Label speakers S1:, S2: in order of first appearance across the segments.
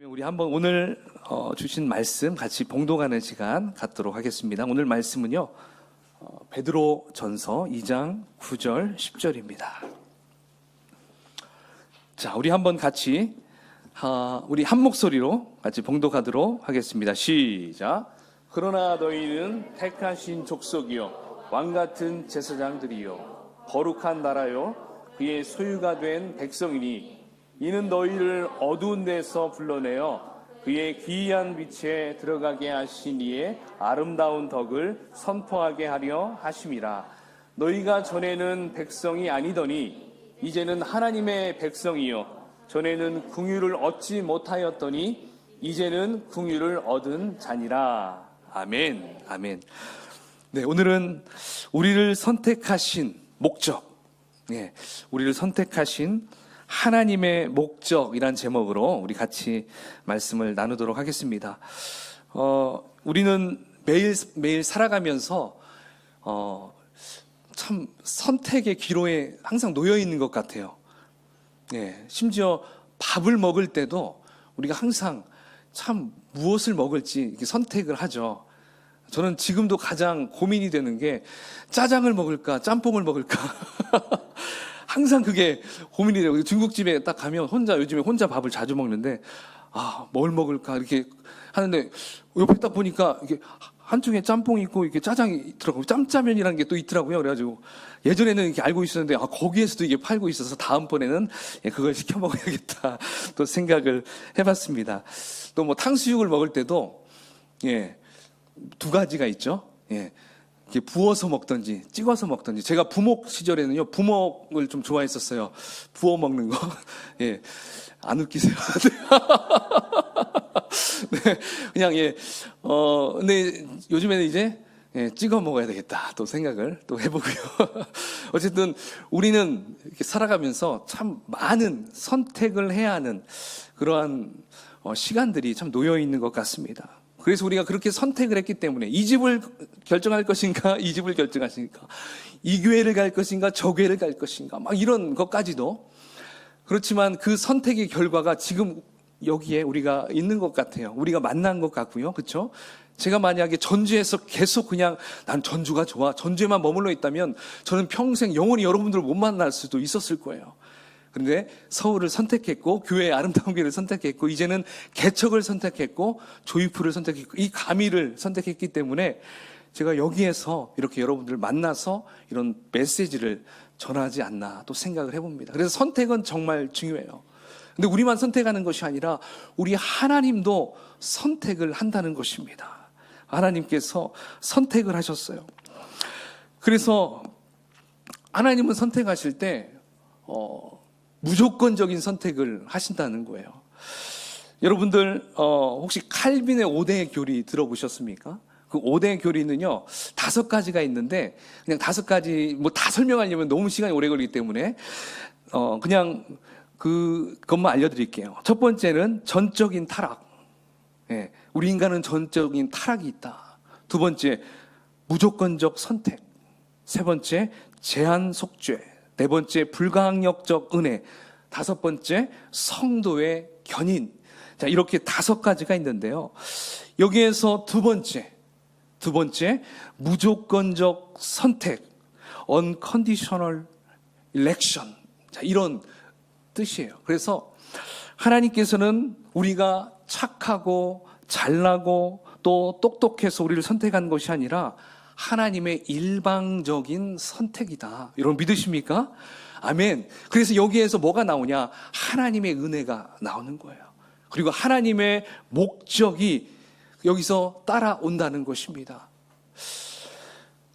S1: 우리 한번 오늘 주신 말씀 같이 봉독하는 시간 갖도록 하겠습니다. 오늘 말씀은요, 베드로 전서 2장 9절 10절입니다. 자, 우리 한번 같이 우리 한 목소리로 같이 봉독하도록 하겠습니다. 시작. 그러나 너희는 택하신 족속이요 왕같은 제사장들이요 거룩한 나라요 그의 소유가 된 백성이니 이는 너희를 어두운 데서 불러내어 그의 기이한 빛에 들어가게 하신 이의 아름다운 덕을 선포하게 하려 하심이라. 너희가 전에는 백성이 아니더니 이제는 하나님의 백성이요 전에는 긍휼을 얻지 못하였더니 이제는 긍휼을 얻은 자니라. 아멘. 아멘. 네, 오늘은 우리를 선택하신 목적, 우리를 선택하신 하나님의 목적이란 제목으로 우리 같이 말씀을 나누도록 하겠습니다. 우리는 매일 살아가면서 참 선택의 기로에 항상 놓여 있는 것 같아요. 심지어 밥을 먹을 때도 우리가 항상 참 무엇을 먹을지 이렇게 선택을 하죠. 저는 지금도 가장 고민이 되는 게 짜장을 먹을까 짬뽕을 먹을까 항상 그게 고민이 돼요. 중국집에 딱 가면 요즘에 혼자 밥을 자주 먹는데, 뭘 먹을까, 이렇게 하는데, 옆에 딱 보니까, 이게 한쪽에 짬뽕이 있고, 이렇게 짜장이 들어가고, 짬짜면이라는 게 또 있더라고요. 그래가지고, 예전에는 이렇게 알고 있었는데, 거기에서도 이게 팔고 있어서 다음번에는 그걸 시켜 먹어야겠다. 또 생각을 해봤습니다. 또 뭐 탕수육을 먹을 때도, 두 가지가 있죠. 이렇게 부어서 먹든지 찍어서 먹든지. 제가 부목 시절에는요 부먹을 좀 좋아했었어요. 부어 먹는 거. 안 웃기세요? 네, 그냥 근데 요즘에는 이제 찍어 먹어야 되겠다 또 생각을 또 해보고요. 어쨌든 우리는 이렇게 살아가면서 참 많은 선택을 해야 하는 그러한 시간들이 참 놓여 있는 것 같습니다. 그래서 우리가 그렇게 선택을 했기 때문에 이 집을 결정할 것인가, 이 집을 결정하십니까? 이 교회를 갈 것인가, 저 교회를 갈 것인가, 막 이런 것까지도. 그렇지만 그 선택의 결과가 지금 여기에 우리가 있는 것 같아요. 우리가 만난 것 같고요. 그렇죠? 제가 만약에 전주에서 계속 그냥 난 전주가 좋아, 전주에만 머물러 있다면 저는 평생 영원히 여러분들을 못 만날 수도 있었을 거예요. 그런데 서울을 선택했고 교회의 아름다운 교회를 선택했고 이제는 개척을 선택했고 조이프를 선택했고 이 가미를 선택했기 때문에 제가 여기에서 이렇게 여러분들을 만나서 이런 메시지를 전하지 않나 또 생각을 해봅니다. 그래서 선택은 정말 중요해요. 근데 우리만 선택하는 것이 아니라 우리 하나님도 선택을 한다는 것입니다. 하나님께서 선택을 하셨어요. 그래서 하나님은 선택하실 때 무조건적인 선택을 하신다는 거예요. 여러분들 혹시 칼빈의 5대 교리 들어보셨습니까? 그 5대 교리는요 5가지가 있는데 그냥 5가지 뭐 다 설명하려면 너무 시간이 오래 걸리기 때문에 그냥 그것만 알려드릴게요. 첫 번째는 전적인 타락. 우리 인간은 전적인 타락이 있다. 두 번째 무조건적 선택. 세 번째 제한 속죄. 네 번째 불가항력적 은혜. 다섯 번째 성도의 견인. 자, 이렇게 5가지가 있는데요. 여기에서 두 번째 무조건적 선택, unconditional election. 자, 이런 뜻이에요. 그래서 하나님께서는 우리가 착하고 잘나고 또 똑똑해서 우리를 선택한 것이 아니라 하나님의 일방적인 선택이다. 여러분 믿으십니까? 아멘. 그래서 여기에서 뭐가 나오냐? 하나님의 은혜가 나오는 거예요. 그리고 하나님의 목적이 여기서 따라온다는 것입니다.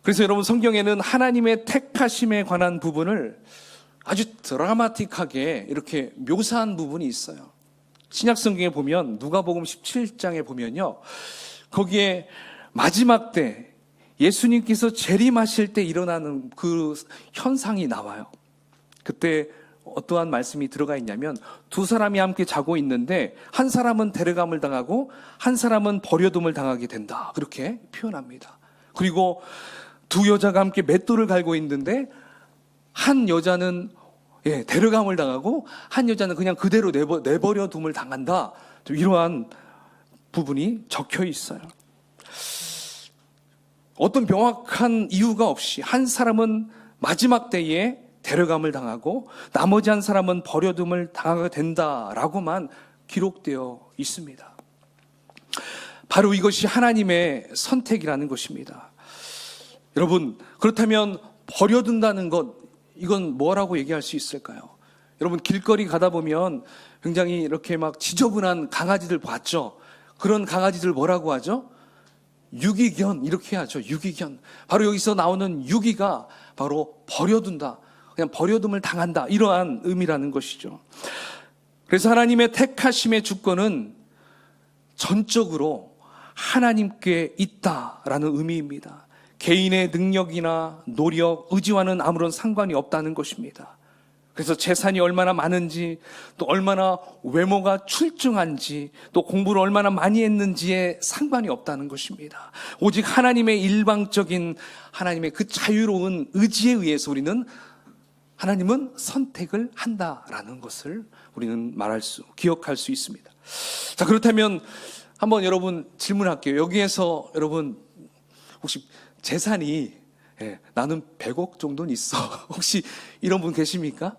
S1: 그래서 여러분 성경에는 하나님의 택하심에 관한 부분을 아주 드라마틱하게 이렇게 묘사한 부분이 있어요. 신약 성경에 보면 누가복음 17장에 보면요. 거기에 마지막 때 예수님께서 재림하실 때 일어나는 그 현상이 나와요. 그때 어떠한 말씀이 들어가 있냐면 두 사람이 함께 자고 있는데 한 사람은 데려감을 당하고 한 사람은 버려둠을 당하게 된다. 그렇게 표현합니다. 그리고 두 여자가 함께 맷돌을 갈고 있는데 한 여자는 데려감을 당하고 한 여자는 그냥 그대로 내버려 둠을 당한다. 좀 이러한 부분이 적혀 있어요. 어떤 명확한 이유가 없이 한 사람은 마지막 때에 데려감을 당하고 나머지 한 사람은 버려둠을 당하게 된다라고만 기록되어 있습니다. 바로 이것이 하나님의 선택이라는 것입니다. 여러분, 그렇다면 버려둔다는 것, 이건 뭐라고 얘기할 수 있을까요? 여러분, 길거리 가다 보면 굉장히 이렇게 막 지저분한 강아지들 봤죠? 그런 강아지들 뭐라고 하죠? 유기견, 이렇게 하죠. 유기견. 바로 여기서 나오는 유기가 바로 버려둔다, 그냥 버려둠을 당한다, 이러한 의미라는 것이죠. 그래서 하나님의 택하심의 주권은 전적으로 하나님께 있다라는 의미입니다. 개인의 능력이나 노력, 의지와는 아무런 상관이 없다는 것입니다. 그래서 재산이 얼마나 많은지, 또 얼마나 외모가 출중한지, 또 공부를 얼마나 많이 했는지에 상관이 없다는 것입니다. 오직 하나님의 일방적인, 하나님의 그 자유로운 의지에 의해서 하나님은 선택을 한다라는 것을 우리는 기억할 수 있습니다. 자, 그렇다면 한번 여러분 질문할게요. 여기에서 여러분 혹시 재산이 나는 100억 정도는 있어. 혹시 이런 분 계십니까?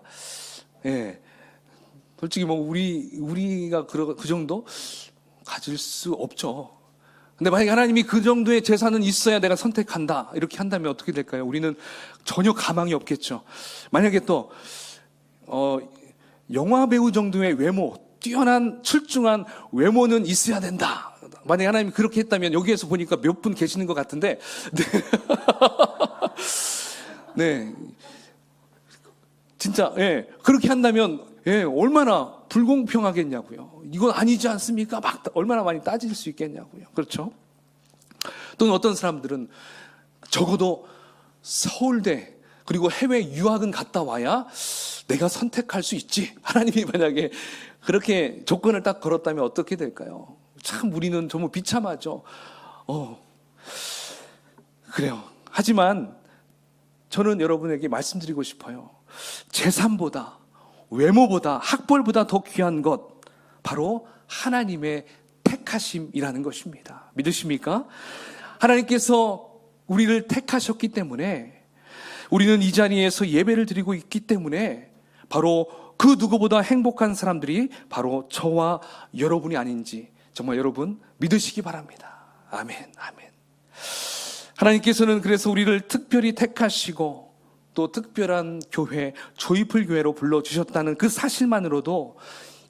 S1: 솔직히 뭐 우리가 그 정도 가질 수 없죠. 근데 만약에 하나님이 그 정도의 재산은 있어야 내가 선택한다, 이렇게 한다면 어떻게 될까요? 우리는 전혀 가망이 없겠죠. 만약에 또 영화 배우 정도의 외모, 뛰어난 출중한 외모는 있어야 된다. 만약에 하나님이 그렇게 했다면 여기에서 보니까 몇 분 계시는 것 같은데, 네, 진짜 그렇게 한다면 얼마나 불공평하겠냐고요. 이건 아니지 않습니까? 막 얼마나 많이 따질 수 있겠냐고요. 그렇죠? 또는 어떤 사람들은 적어도 서울대 그리고 해외 유학은 갔다 와야 내가 선택할 수 있지. 하나님이 만약에 그렇게 조건을 딱 걸었다면 어떻게 될까요? 참 우리는 정말 비참하죠. 그래요. 하지만 저는 여러분에게 말씀드리고 싶어요. 재산보다, 외모보다, 학벌보다 더 귀한 것, 바로 하나님의 택하심이라는 것입니다. 믿으십니까? 하나님께서 우리를 택하셨기 때문에, 우리는 이 자리에서 예배를 드리고 있기 때문에 바로 그 누구보다 행복한 사람들이 바로 저와 여러분이 아닌지 정말 여러분 믿으시기 바랍니다. 아멘, 아멘. 하나님께서는 그래서 우리를 특별히 택하시고 또 특별한 교회, 조이풀 교회로 불러주셨다는 그 사실만으로도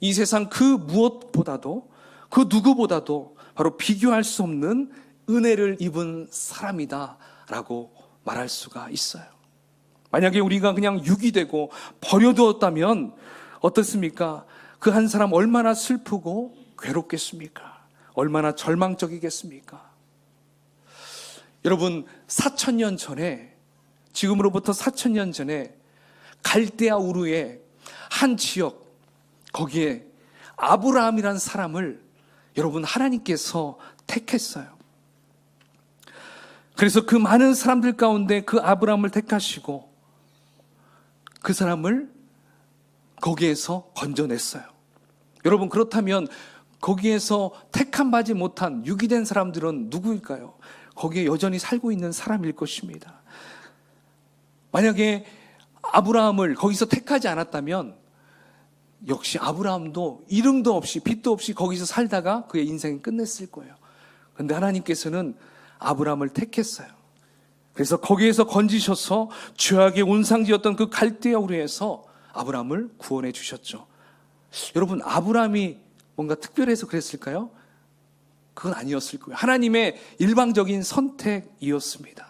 S1: 이 세상 그 무엇보다도, 그 누구보다도 바로 비교할 수 없는 은혜를 입은 사람이다라고 말할 수가 있어요. 만약에 우리가 그냥 유기되고 버려두었다면 어떻습니까? 그 한 사람 얼마나 슬프고 괴롭겠습니까? 얼마나 절망적이겠습니까? 여러분, 4,000년 전에, 지금으로부터 4,000년 전에 갈대아 우르의 한 지역, 거기에 아브라함이라는 사람을 여러분 하나님께서 택했어요. 그래서 그 많은 사람들 가운데 그 아브라함을 택하시고 그 사람을 거기에서 건져냈어요. 여러분, 그렇다면 거기에서 택함 받지 못한 유기된 사람들은 누구일까요? 거기에 여전히 살고 있는 사람일 것입니다. 만약에 아브라함을 거기서 택하지 않았다면 역시 아브라함도 이름도 없이 빚도 없이 거기서 살다가 그의 인생을 끝냈을 거예요. 그런데 하나님께서는 아브라함을 택했어요. 그래서 거기에서 건지셔서 죄악의 온상지였던 그 갈대아 우르에서 아브라함을 구원해 주셨죠. 여러분, 아브라함이 뭔가 특별해서 그랬을까요? 그건 아니었을 거예요. 하나님의 일방적인 선택이었습니다.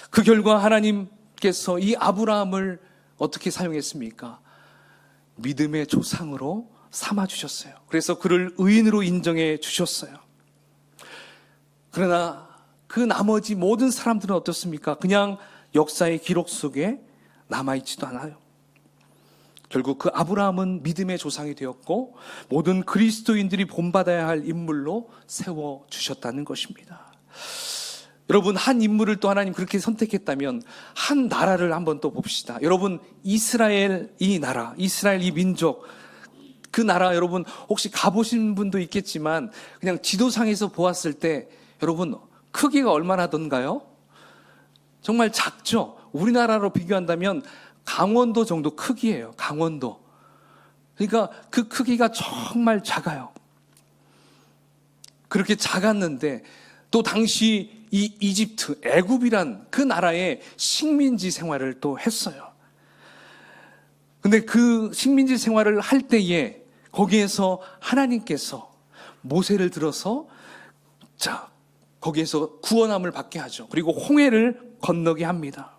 S1: 그 결과 하나님께서 이 아브라함을 어떻게 사용했습니까? 믿음의 조상으로 삼아주셨어요. 그래서 그를 의인으로 인정해 주셨어요. 그러나 그 나머지 모든 사람들은 어떻습니까? 그냥 역사의 기록 속에 남아있지도 않아요. 결국 그 아브라함은 믿음의 조상이 되었고 모든 그리스도인들이 본받아야 할 인물로 세워주셨다는 것입니다. 여러분, 한 인물을 또 하나님 그렇게 선택했다면 한 나라를 한번 또 봅시다. 여러분, 이스라엘 이 나라, 이스라엘 이 민족, 그 나라 여러분 혹시 가보신 분도 있겠지만 그냥 지도상에서 보았을 때 여러분 크기가 얼마나 던가요? 정말 작죠. 우리나라로 비교한다면 강원도 정도 크기예요. 강원도. 그러니까 그 크기가 정말 작아요. 그렇게 작았는데 또 당시 이 이집트, 애굽이란 그 나라의 식민지 생활을 또 했어요. 근데 그 식민지 생활을 할 때에 거기에서 하나님께서 모세를 들어서 거기에서 구원함을 받게 하죠. 그리고 홍해를 건너게 합니다.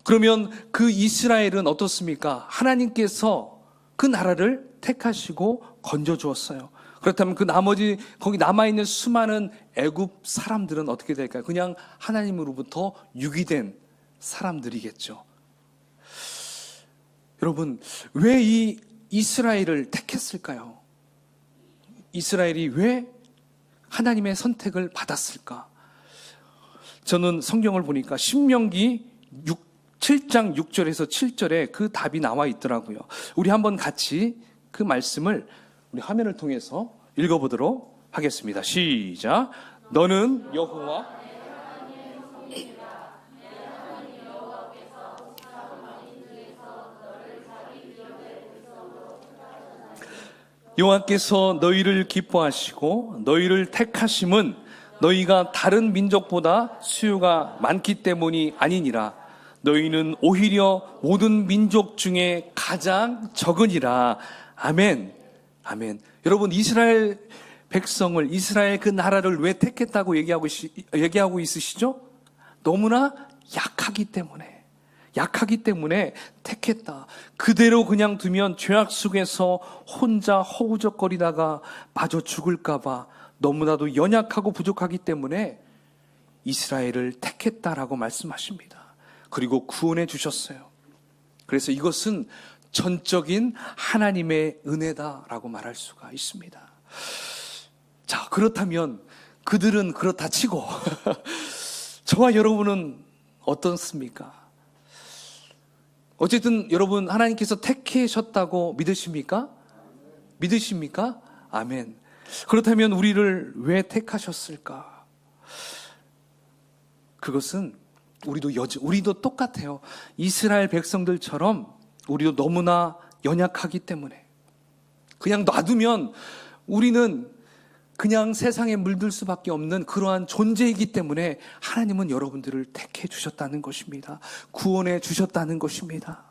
S1: 그러면 그 이스라엘은 어떻습니까? 하나님께서 그 나라를 택하시고 건져 주었어요. 그렇다면 그 나머지 거기 남아있는 수많은 애굽 사람들은 어떻게 될까요? 그냥 하나님으로부터 유기된 사람들이겠죠. 여러분, 왜 이 이스라엘을 택했을까요? 이스라엘이 왜 하나님의 선택을 받았을까? 저는 성경을 보니까 신명기 7장 6절에서 7절에 그 답이 나와 있더라고요. 우리 한번 같이 그 말씀을 우리 화면을 통해서 읽어보도록 하겠습니다. 시작. 너는 여호와 여호와께서 너희를 기뻐하시고 너희를 택하심은 너희가 다른 민족보다 수요가 많기 때문이 아니니라. 너희는 오히려 모든 민족 중에 가장 적으니라. 아멘. 아멘. 여러분, 이스라엘 백성을, 이스라엘 그 나라를 왜 택했다고 얘기하고 있으시죠? 너무나 약하기 때문에 택했다. 그대로 그냥 두면 죄악 속에서 혼자 허우적거리다가 마저 죽을까봐 너무나도 연약하고 부족하기 때문에 이스라엘을 택했다라고 말씀하십니다. 그리고 구원해 주셨어요. 그래서 이것은 전적인 하나님의 은혜다라고 말할 수가 있습니다. 자, 그렇다면 그들은 그렇다 치고 저와 여러분은 어떻습니까? 어쨌든 여러분, 하나님께서 택하셨다고 믿으십니까? 믿으십니까? 아멘. 그렇다면 우리를 왜 택하셨을까? 그것은 우리도 똑같아요. 이스라엘 백성들처럼 우리도 너무나 연약하기 때문에 그냥 놔두면 우리는 그냥 세상에 물들 수밖에 없는 그러한 존재이기 때문에 하나님은 여러분들을 택해 주셨다는 것입니다. 구원해 주셨다는 것입니다.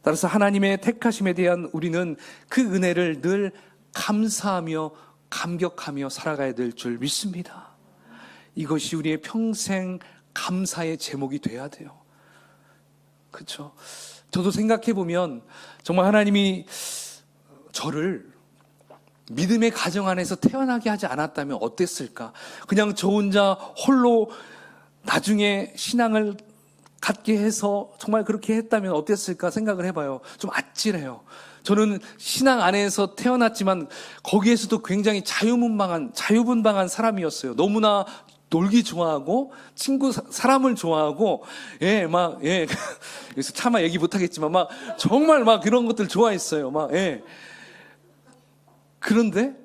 S1: 따라서 하나님의 택하심에 대한 우리는 그 은혜를 늘 감사하며 감격하며 살아가야 될 줄 믿습니다. 이것이 우리의 평생 감사의 제목이 돼야 돼요. 그렇죠? 저도 생각해 보면 정말 하나님이 저를 믿음의 가정 안에서 태어나게 하지 않았다면 어땠을까? 그냥 저 혼자 홀로 나중에 신앙을 갖게 해서 정말 그렇게 했다면 어땠을까 생각을 해봐요. 좀 아찔해요. 저는 신앙 안에서 태어났지만 거기에서도 굉장히 자유분방한 사람이었어요. 너무나 놀기 좋아하고 사람을 좋아하고 그래서 차마 얘기 못하겠지만 정말 그런 것들 좋아했어요. 그런데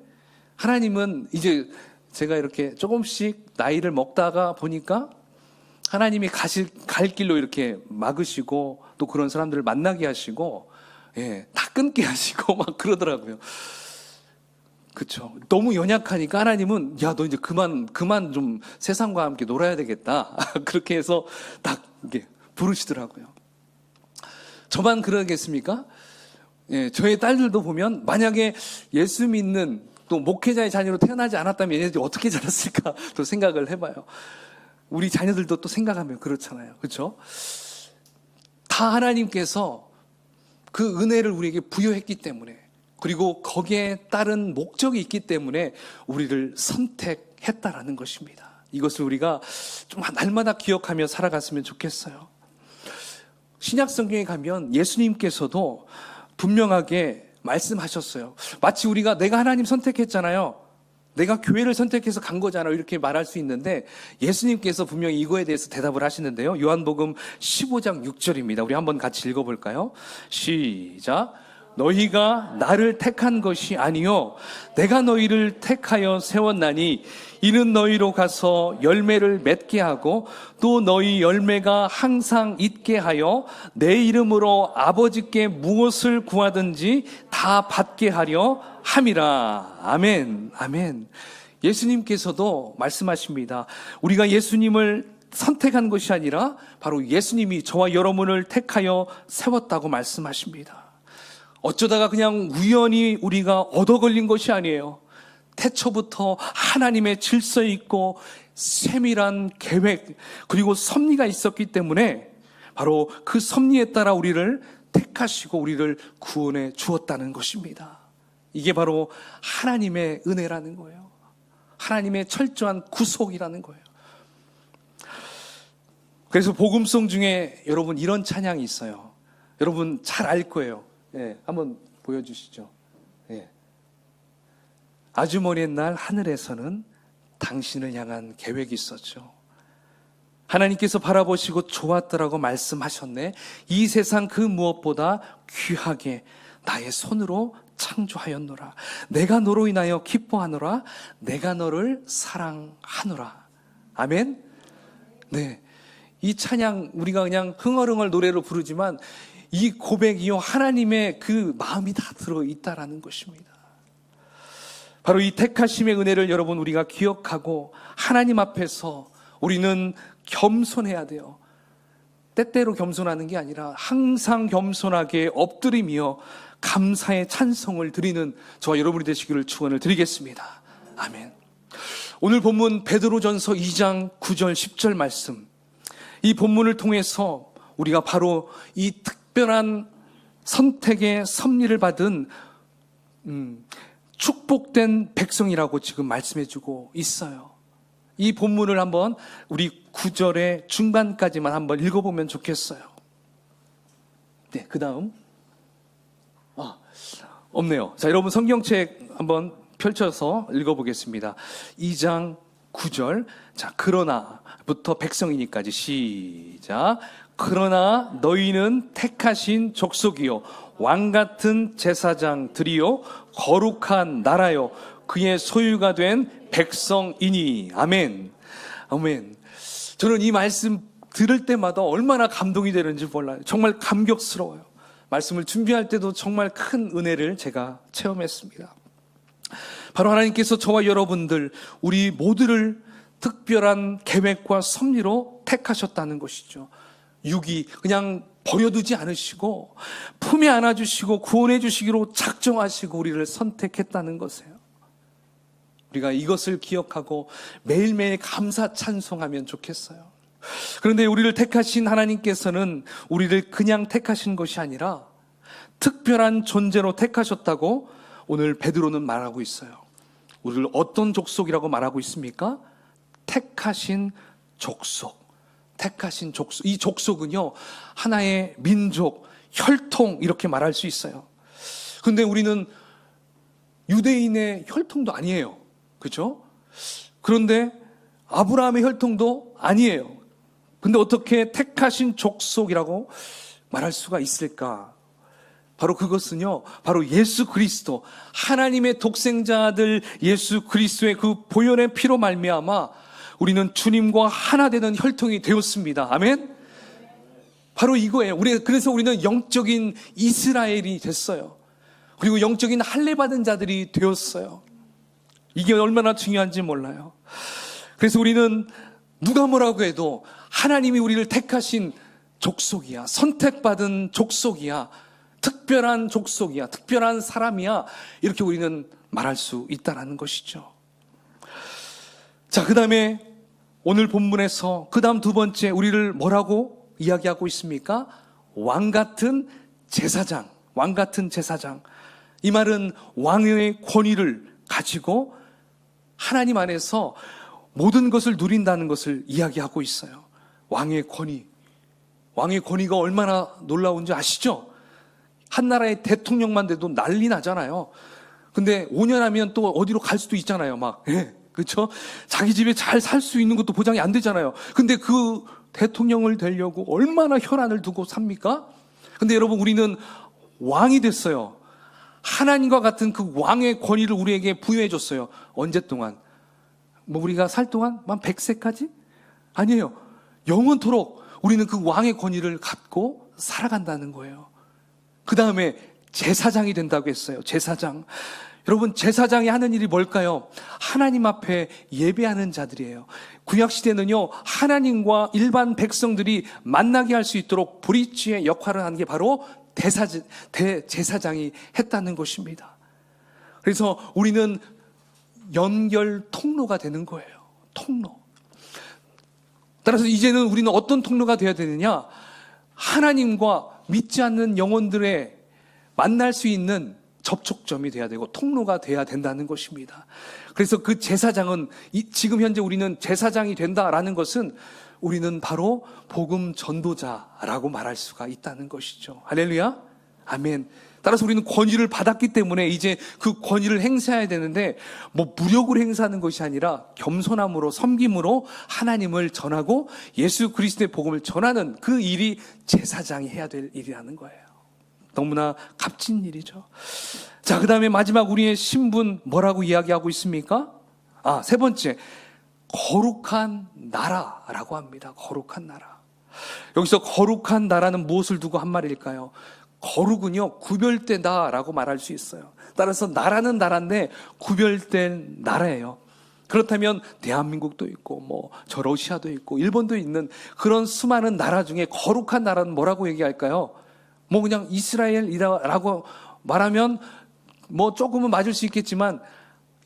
S1: 하나님은 이제 제가 이렇게 조금씩 나이를 먹다가 보니까 하나님이 갈 길로 이렇게 막으시고 또 그런 사람들을 만나게 하시고 다 끊게 하시고 그러더라고요. 그렇죠. 너무 연약하니까 하나님은 너 이제 그만 좀 세상과 함께 놀아야 되겠다. 그렇게 해서 딱 이렇게 부르시더라고요. 저만 그러겠습니까? 저의 딸들도 보면 만약에 예수 믿는 또 목회자의 자녀로 태어나지 않았다면 얘네들이 어떻게 자랐을까 또 생각을 해봐요. 우리 자녀들도 또 생각하면 그렇잖아요. 그렇죠? 다 하나님께서 그 은혜를 우리에게 부여했기 때문에 그리고 거기에 따른 목적이 있기 때문에 우리를 선택했다라는 것입니다. 이것을 우리가 좀 날마다 기억하며 살아갔으면 좋겠어요. 신약 성경에 가면 예수님께서도 분명하게 말씀하셨어요. 마치 우리가 내가 하나님 선택했잖아요. 내가 교회를 선택해서 간 거잖아. 이렇게 말할 수 있는데 예수님께서 분명히 이거에 대해서 대답을 하시는데요. 요한복음 15장 6절입니다. 우리 한번 같이 읽어볼까요? 시작. 너희가 나를 택한 것이 아니요 내가 너희를 택하여 세웠나니 이는 너희로 가서 열매를 맺게 하고 또 너희 열매가 항상 있게 하여 내 이름으로 아버지께 무엇을 구하든지 다 받게 하려 함이라. 아멘. 아멘. 예수님께서도 말씀하십니다. 우리가 예수님을 선택한 것이 아니라 바로 예수님이 저와 여러분을 택하여 세웠다고 말씀하십니다. 어쩌다가 그냥 우연히 우리가 얻어 걸린 것이 아니에요. 태초부터 하나님의 질서에 있고 세밀한 계획 그리고 섭리가 있었기 때문에 바로 그 섭리에 따라 우리를 택하시고 우리를 구원해 주었다는 것입니다. 이게 바로 하나님의 은혜라는 거예요. 하나님의 철저한 구속이라는 거예요. 그래서 복음송 중에 여러분 이런 찬양이 있어요. 여러분 잘 알 거예요. 예, 한번 보여주시죠. 예. 아주 먼 옛날 하늘에서는 당신을 향한 계획이 있었죠. 하나님께서 바라보시고 좋았더라고 말씀하셨네. 이 세상 그 무엇보다 귀하게 나의 손으로 창조하였노라. 내가 너로 인하여 기뻐하노라. 내가 너를 사랑하노라. 아멘. 네, 이 찬양 우리가 그냥 흥얼흥얼 노래로 부르지만 이 고백이요 하나님의 그 마음이 다 들어있다라는 것입니다. 바로 이 택하심의 은혜를 여러분 우리가 기억하고 하나님 앞에서 우리는 겸손해야 돼요. 때때로 겸손하는 게 아니라 항상 겸손하게 엎드리며 감사의 찬송을 드리는 저와 여러분이 되시기를 축원을 드리겠습니다. 아멘. 오늘 본문 베드로전서 2장 9절 10절 말씀, 이 본문을 통해서 우리가 바로 이 특별한 선택의 섭리를 받은 축복된 백성이라고 지금 말씀해주고 있어요. 이 본문을 한번 우리 9절의 중반까지만 한번 읽어보면 좋겠어요. 네, 그 다음 없네요. 자, 여러분 성경책 한번 펼쳐서 읽어보겠습니다. 2장 9절. 자, 그러나부터 백성이니까지 시작. 그러나 너희는 택하신 족속이요 왕같은 제사장들이요 거룩한 나라요 그의 소유가 된 백성이니. 아멘. 아멘. 저는 이 말씀 들을 때마다 얼마나 감동이 되는지 몰라요. 정말 감격스러워요. 말씀을 준비할 때도 정말 큰 은혜를 제가 체험했습니다. 바로 하나님께서 저와 여러분들 우리 모두를 특별한 계획과 섭리로 택하셨다는 것이죠. 유기 그냥 버려두지 않으시고 품에 안아주시고 구원해 주시기로 작정하시고 우리를 선택했다는 것이에요. 우리가 이것을 기억하고 매일매일 감사 찬송하면 좋겠어요. 그런데 우리를 택하신 하나님께서는 우리를 그냥 택하신 것이 아니라 특별한 존재로 택하셨다고 오늘 베드로는 말하고 있어요. 우리를 어떤 족속이라고 말하고 있습니까? 택하신 족속. 택하신 족속. 이 족속은요 하나의 민족, 혈통 이렇게 말할 수 있어요. 그런데 우리는 유대인의 혈통도 아니에요. 그렇죠? 그런데 아브라함의 혈통도 아니에요. 근데 어떻게 택하신 족속이라고 말할 수가 있을까? 바로 그것은요, 바로 예수 그리스도, 하나님의 독생자 아들 예수 그리스도의 그 보혈의 피로 말미암아 우리는 주님과 하나 되는 혈통이 되었습니다. 아멘? 바로 이거예요. 그래서 우리는 영적인 이스라엘이 됐어요. 그리고 영적인 할례 받은 자들이 되었어요. 이게 얼마나 중요한지 몰라요. 그래서 우리는 누가 뭐라고 해도 하나님이 우리를 택하신 족속이야. 선택받은 족속이야. 특별한 족속이야. 특별한 사람이야. 이렇게 우리는 말할 수 있다는 것이죠. 자, 그 다음에 오늘 본문에서 그 다음 두 번째 우리를 뭐라고 이야기하고 있습니까? 왕같은 제사장. 왕같은 제사장. 이 말은 왕의 권위를 가지고 하나님 안에서 모든 것을 누린다는 것을 이야기하고 있어요. 왕의 권위. 왕의 권위가 얼마나 놀라운지 아시죠? 한 나라의 대통령만 돼도 난리 나잖아요. 근데 5년 하면 또 어디로 갈 수도 있잖아요. 막. 그렇죠? 자기 집에 잘 살 수 있는 것도 보장이 안 되잖아요. 근데 그 대통령을 되려고 얼마나 혈안을 두고 삽니까? 근데 여러분, 우리는 왕이 됐어요. 하나님과 같은 그 왕의 권위를 우리에게 부여해 줬어요. 언제 동안? 뭐 우리가 살 동안? 만 100세까지? 아니에요. 영원토록 우리는 그 왕의 권위를 갖고 살아간다는 거예요. 그 다음에 제사장이 된다고 했어요. 제사장. 여러분, 제사장이 하는 일이 뭘까요? 하나님 앞에 예배하는 자들이에요. 구약시대는요, 하나님과 일반 백성들이 만나게 할 수 있도록 브릿지의 역할을 하는 게 바로 대제사장이 했다는 것입니다. 그래서 우리는 연결 통로가 되는 거예요. 통로. 따라서 이제는 우리는 어떤 통로가 되어야 되느냐? 하나님과 믿지 않는 영혼들의 만날 수 있는 접촉점이 돼야 되고 통로가 돼야 된다는 것입니다. 그래서 그 제사장은 지금 현재 우리는 제사장이 된다라는 것은 우리는 바로 복음 전도자라고 말할 수가 있다는 것이죠. 할렐루야. 아멘. 따라서 우리는 권위를 받았기 때문에 이제 그 권위를 행사해야 되는데, 뭐 무력으로 행사하는 것이 아니라 겸손함으로, 섬김으로 하나님을 전하고 예수 그리스도의 복음을 전하는 그 일이 제사장이 해야 될 일이라는 거예요. 너무나 값진 일이죠. 자, 그 다음에 마지막 우리의 신분 뭐라고 이야기하고 있습니까? 세 번째, 거룩한 나라라고 합니다. 거룩한 나라. 여기서 거룩한 나라는 무엇을 두고 한 말일까요? 거룩은요, 구별되다라고 말할 수 있어요. 따라서 나라는 나라인데 구별된 나라예요. 그렇다면 대한민국도 있고 저 러시아도 있고 일본도 있는 그런 수많은 나라 중에 거룩한 나라는 뭐라고 얘기할까요? 그냥 이스라엘이라고 말하면 조금은 맞을 수 있겠지만,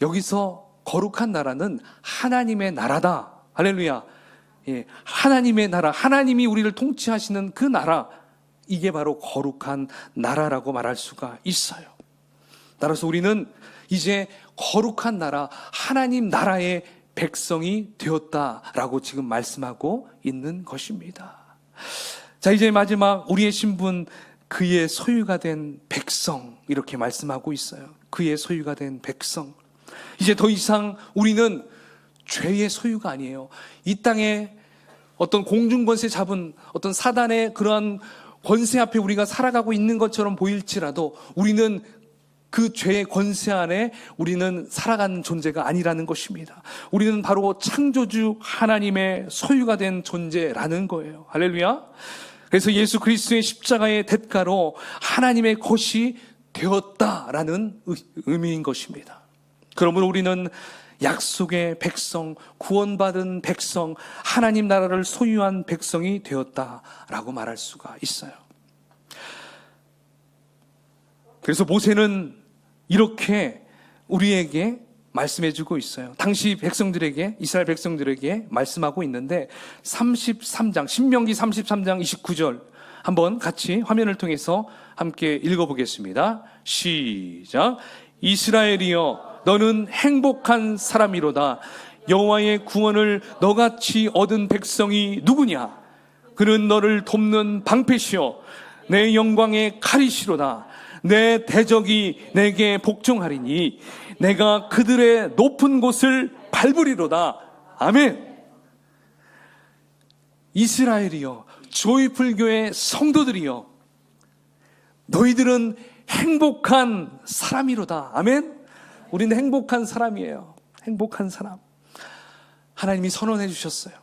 S1: 여기서 거룩한 나라는 하나님의 나라다. 할렐루야. 예, 하나님의 나라, 하나님이 우리를 통치하시는 그 나라, 이게 바로 거룩한 나라라고 말할 수가 있어요. 따라서 우리는 이제 거룩한 나라, 하나님 나라의 백성이 되었다라고 지금 말씀하고 있는 것입니다. 자, 이제 마지막 우리의 신분, 그의 소유가 된 백성, 이렇게 말씀하고 있어요. 그의 소유가 된 백성. 이제 더 이상 우리는 죄의 소유가 아니에요. 이 땅에 어떤 공중권세 잡은 어떤 사단의 그러한 권세 앞에 우리가 살아가고 있는 것처럼 보일지라도 우리는 그 죄의 권세 안에 우리는 살아가는 존재가 아니라는 것입니다. 우리는 바로 창조주 하나님의 소유가 된 존재라는 거예요. 할렐루야. 그래서 예수 그리스도의 십자가의 대가로 하나님의 것이 되었다라는 의미인 것입니다. 그러므로 우리는 약속의 백성, 구원받은 백성, 하나님 나라를 소유한 백성이 되었다라고 말할 수가 있어요. 그래서 모세는 이렇게 우리에게 말씀해주고 있어요. 당시 백성들에게, 이스라엘 백성들에게 말씀하고 있는데 33장, 신명기 33장 29절 한번 같이 화면을 통해서 함께 읽어보겠습니다. 시작. 이스라엘이여, 너는 행복한 사람이로다. 여호와의 구원을 너같이 얻은 백성이 누구냐? 그는 너를 돕는 방패시오, 내 영광의 칼이시로다. 내 대적이 내게 복종하리니 내가 그들의 높은 곳을 밟으리로다. 아멘. 이스라엘이여, 조이풀교의 성도들이여, 너희들은 행복한 사람이로다. 아멘. 우리는 행복한 사람이에요. 행복한 사람. 하나님이 선언해 주셨어요.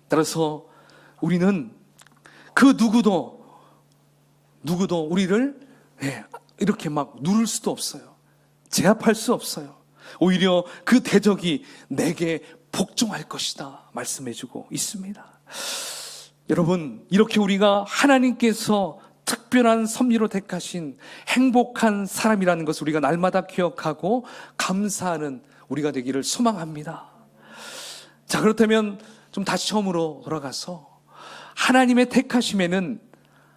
S1: 따라서 우리는 그 누구도 우리를 이렇게 막 누를 수도 없어요. 제압할 수 없어요. 오히려 그 대적이 내게 복종할 것이다 말씀해주고 있습니다. 여러분, 이렇게 우리가 하나님께서 특별한 섭리로 택하신 행복한 사람이라는 것을 우리가 날마다 기억하고 감사하는 우리가 되기를 소망합니다. 자, 그렇다면 좀 다시 처음으로 돌아가서 하나님의 택하심에는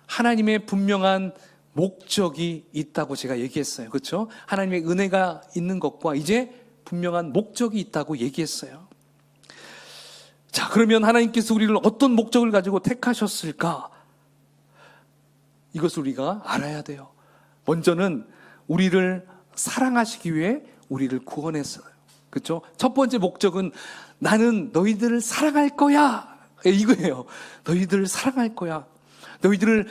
S1: 하나님의 분명한 목적이 있다고 제가 얘기했어요. 그렇죠? 하나님의 은혜가 있는 것과 이제 분명한 목적이 있다고 얘기했어요. 자, 그러면 하나님께서 우리를 어떤 목적을 가지고 택하셨을까? 이것을 우리가 알아야 돼요. 먼저는 우리를 사랑하시기 위해 우리를 구원했어요. 그렇죠? 첫 번째 목적은 나는 너희들을 사랑할 거야. 이거예요. 너희들을 사랑할 거야. 너희들을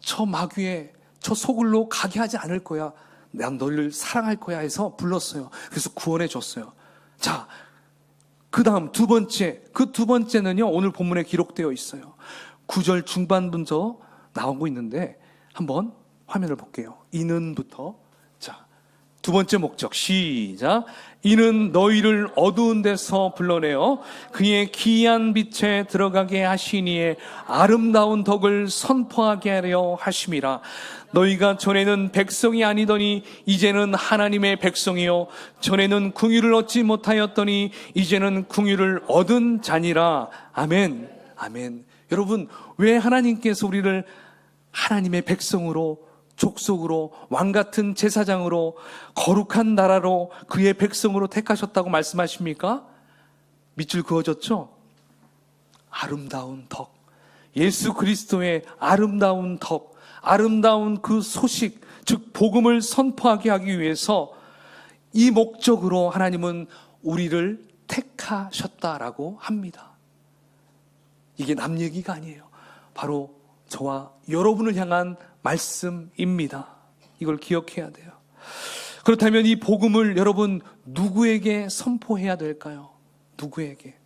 S1: 저 마귀의 저 소굴로 가게 하지 않을 거야. 난 너희를 사랑할 거야 해서 불렀어요. 그래서 구원해 줬어요. 자, 그 다음 두 번째. 그 두 번째는요, 오늘 본문에 기록되어 있어요. 9절 중반부터 나오고 있는데 한번 화면을 볼게요. 이는부터. 자, 두 번째 목적 시작. 이는 너희를 어두운 데서 불러내어 그의 기이한 빛에 들어가게 하시니에 아름다운 덕을 선포하게 하려 하심이라. 너희가 전에는 백성이 아니더니 이제는 하나님의 백성이요 전에는 궁유를 얻지 못하였더니 이제는 궁유를 얻은 자니라. 아멘. 아멘. 여러분, 왜 하나님께서 우리를 하나님의 백성으로, 족속으로, 왕같은 제사장으로, 거룩한 나라로, 그의 백성으로 택하셨다고 말씀하십니까? 밑줄 그어졌죠? 아름다운 덕, 예수 그리스도의 아름다운 덕, 아름다운 그 소식, 즉 복음을 선포하게 하기 위해서 이 목적으로 하나님은 우리를 택하셨다라고 합니다. 이게 남 얘기가 아니에요. 바로 저와 여러분을 향한 말씀입니다. 이걸 기억해야 돼요. 그렇다면 이 복음을 여러분 누구에게 선포해야 될까요? 누구에게?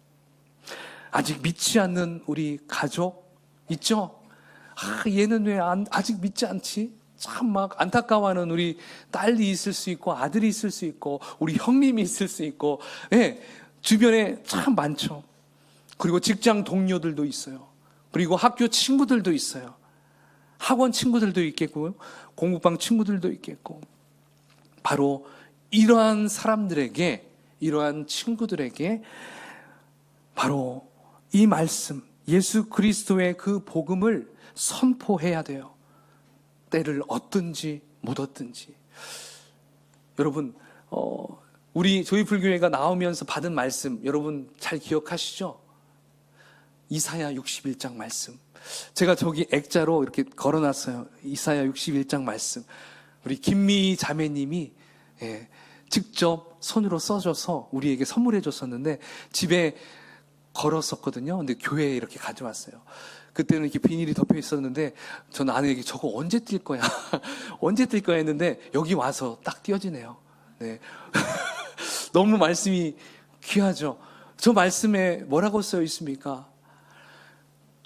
S1: 아직 믿지 않는 우리 가족 있죠? 얘는 왜 아직 믿지 않지? 참 막 안타까워하는 우리 딸이 있을 수 있고 아들이 있을 수 있고 우리 형님이 있을 수 있고, 네, 주변에 참 많죠. 그리고 직장 동료들도 있어요. 그리고 학교 친구들도 있어요. 학원 친구들도 있겠고 공부방 친구들도 있겠고, 바로 이러한 사람들에게, 이러한 친구들에게 바로 이 말씀, 예수 그리스도의 그 복음을 선포해야 돼요. 때를 얻든지 못 얻든지. 여러분, 저희 불교회가 나오면서 받은 말씀 여러분 잘 기억하시죠? 이사야 61장 말씀. 제가 저기 액자로 이렇게 걸어놨어요. 이사야 61장 말씀. 우리 김미희 자매님이 직접 손으로 써줘서 우리에게 선물해 줬었는데 집에 걸었었거든요. 근데 교회에 이렇게 가져왔어요. 그때는 이렇게 비닐이 덮여 있었는데 저는 아내에게 저거 언제 뛸 거야? 언제 뛸 거야 했는데 여기 와서 딱 띄어지네요. 네. 너무 말씀이 귀하죠. 저 말씀에 뭐라고 써 있습니까?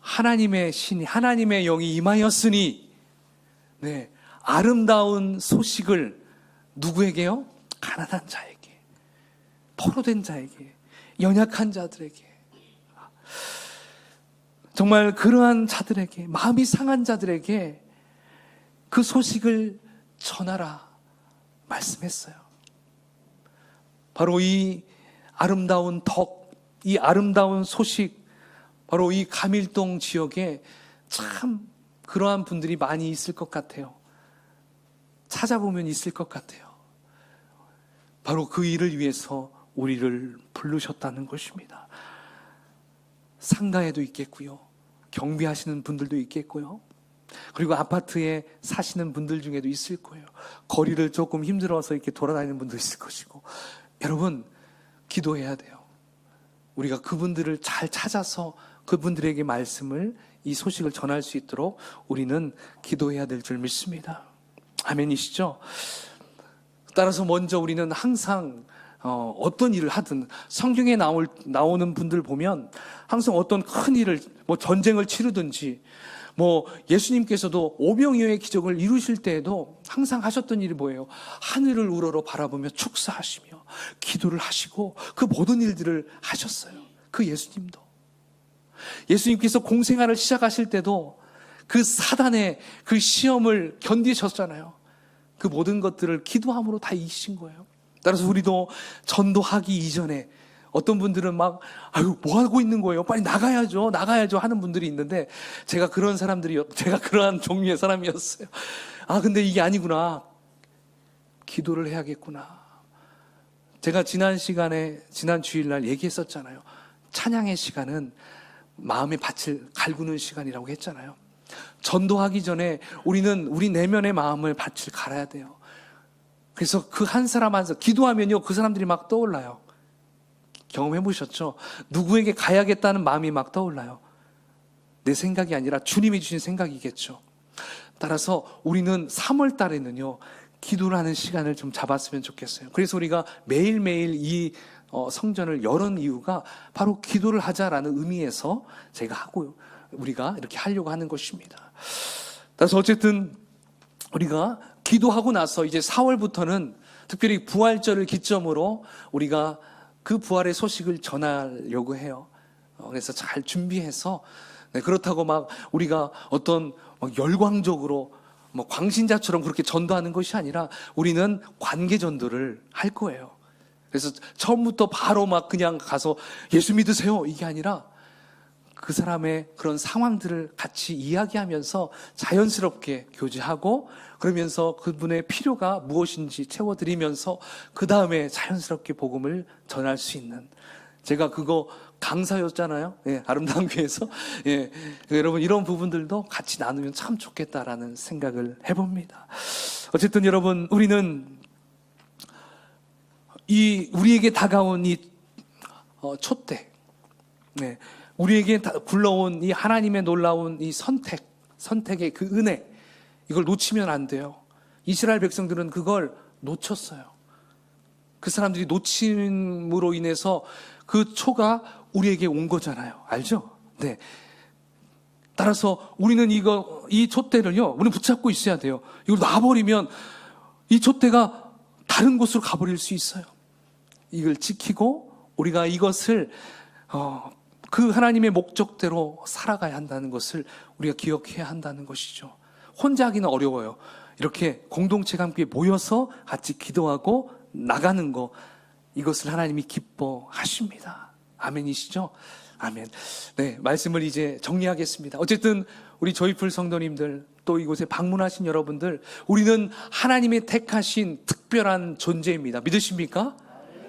S1: 하나님의 신이, 하나님의 영이 임하였으니, 네, 아름다운 소식을 누구에게요? 가난한 자에게, 포로된 자에게, 연약한 자들에게, 정말 그러한 자들에게, 마음이 상한 자들에게 그 소식을 전하라 말씀했어요. 바로 이 아름다운 덕, 이 아름다운 소식, 바로 이 가밀동 지역에 참 그러한 분들이 많이 있을 것 같아요. 찾아보면 있을 것 같아요. 바로 그 일을 위해서 우리를 부르셨다는 것입니다. 상가에도 있겠고요. 경비하시는 분들도 있겠고요. 그리고 아파트에 사시는 분들 중에도 있을 거예요. 거리를 조금 힘들어서 이렇게 돌아다니는 분도 있을 것이고. 여러분, 기도해야 돼요. 우리가 그분들을 잘 찾아서 그분들에게 말씀을, 이 소식을 전할 수 있도록 우리는 기도해야 될 줄 믿습니다. 아멘이시죠? 따라서 먼저 우리는 항상 어떤 일을 하든 성경에 나오는 분들 보면 항상 어떤 큰 일을, 뭐 전쟁을 치르든지, 뭐 예수님께서도 오병이어의 기적을 이루실 때에도 항상 하셨던 일이 뭐예요? 하늘을 우러러 바라보며 축사하시며 기도를 하시고 그 모든 일들을 하셨어요. 그 예수님께서 공생활을 시작하실 때도 그 사단의 그 시험을 견디셨잖아요. 그 모든 것들을 기도함으로 다 이기신 거예요. 따라서 우리도 전도하기 이전에 어떤 분들은 막 아유 뭐 하고 있는 거예요? 빨리 나가야죠 하는 분들이 있는데 제가 그러한 종류의 사람이었어요. 아 근데 이게 아니구나. 기도를 해야겠구나. 제가 지난 주일날 얘기했었잖아요. 찬양의 시간은 마음의 밭을 갈구는 시간이라고 했잖아요. 전도하기 전에 우리는 우리 내면의 마음을 밭을 갈아야 돼요. 그래서 그 한 사람 한 사람 기도하면요, 그 사람들이 막 떠올라요. 경험해 보셨죠? 누구에게 가야겠다는 마음이 막 떠올라요. 내 생각이 아니라 주님이 주신 생각이겠죠. 따라서 우리는 3월 달에는요, 기도를 하는 시간을 좀 잡았으면 좋겠어요. 그래서 우리가 매일매일 이 성전을 여는 이유가 바로 기도를 하자라는 의미에서 제가 하고, 우리가 이렇게 하려고 하는 것입니다. 따라서 어쨌든 우리가 기도하고 나서 이제 4월부터는 특별히 부활절을 기점으로 우리가 그 부활의 소식을 전하려고 해요. 그래서 잘 준비해서, 그렇다고 막 우리가 어떤 열광적으로 광신자처럼 그렇게 전도하는 것이 아니라 우리는 관계 전도를 할 거예요. 그래서 처음부터 바로 막 그냥 가서 예수 믿으세요, 이게 아니라 그 사람의 그런 상황들을 같이 이야기하면서 자연스럽게 교제하고, 그러면서 그분의 필요가 무엇인지 채워드리면서 그 다음에 자연스럽게 복음을 전할 수 있는, 제가 그거 강사였잖아요. 예, 아름다운 교회에서. 예, 여러분 이런 부분들도 같이 나누면 참 좋겠다라는 생각을 해봅니다. 어쨌든 여러분, 우리는 우리에게 다가온 이 초대, 네, 우리에게 굴러온 이 하나님의 놀라운 이 선택의 그 은혜, 이걸 놓치면 안 돼요. 이스라엘 백성들은 그걸 놓쳤어요. 그 사람들이 놓침으로 인해서 그 초가 우리에게 온 거잖아요. 알죠? 네. 따라서 우리는 이 촛대를요, 우리는 붙잡고 있어야 돼요. 이걸 놔버리면 이 촛대가 다른 곳으로 가버릴 수 있어요. 이걸 지키고 우리가 이것을 그 하나님의 목적대로 살아가야 한다는 것을 우리가 기억해야 한다는 것이죠. 혼자 하기는 어려워요. 이렇게 공동체가 함께 모여서 같이 기도하고 나가는 거, 이것을 하나님이 기뻐하십니다. 아멘이시죠? 아멘. 네, 말씀을 이제 정리하겠습니다. 어쨌든 우리 조이풀 성도님들, 또 이곳에 방문하신 여러분들, 우리는 하나님의 택하신 특별한 존재입니다. 믿으십니까?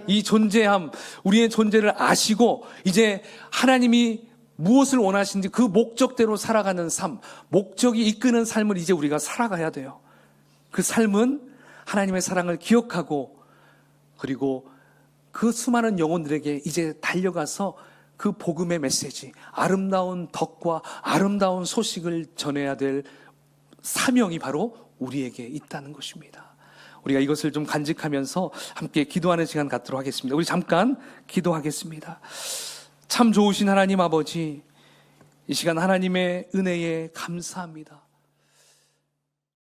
S1: 이 존재함, 우리의 존재를 아시고 이제 하나님이 무엇을 원하시는지 그 목적대로 살아가는 삶, 목적이 이끄는 삶을 이제 우리가 살아가야 돼요. 그 삶은 하나님의 사랑을 기억하고, 그리고 그 수많은 영혼들에게 이제 달려가서 그 복음의 메시지, 아름다운 덕과 아름다운 소식을 전해야 될 사명이 바로 우리에게 있다는 것입니다. 우리가 이것을 좀 간직하면서 함께 기도하는 시간 갖도록 하겠습니다. 우리 잠깐 기도하겠습니다. 참 좋으신 하나님 아버지, 이 시간 하나님의 은혜에 감사합니다.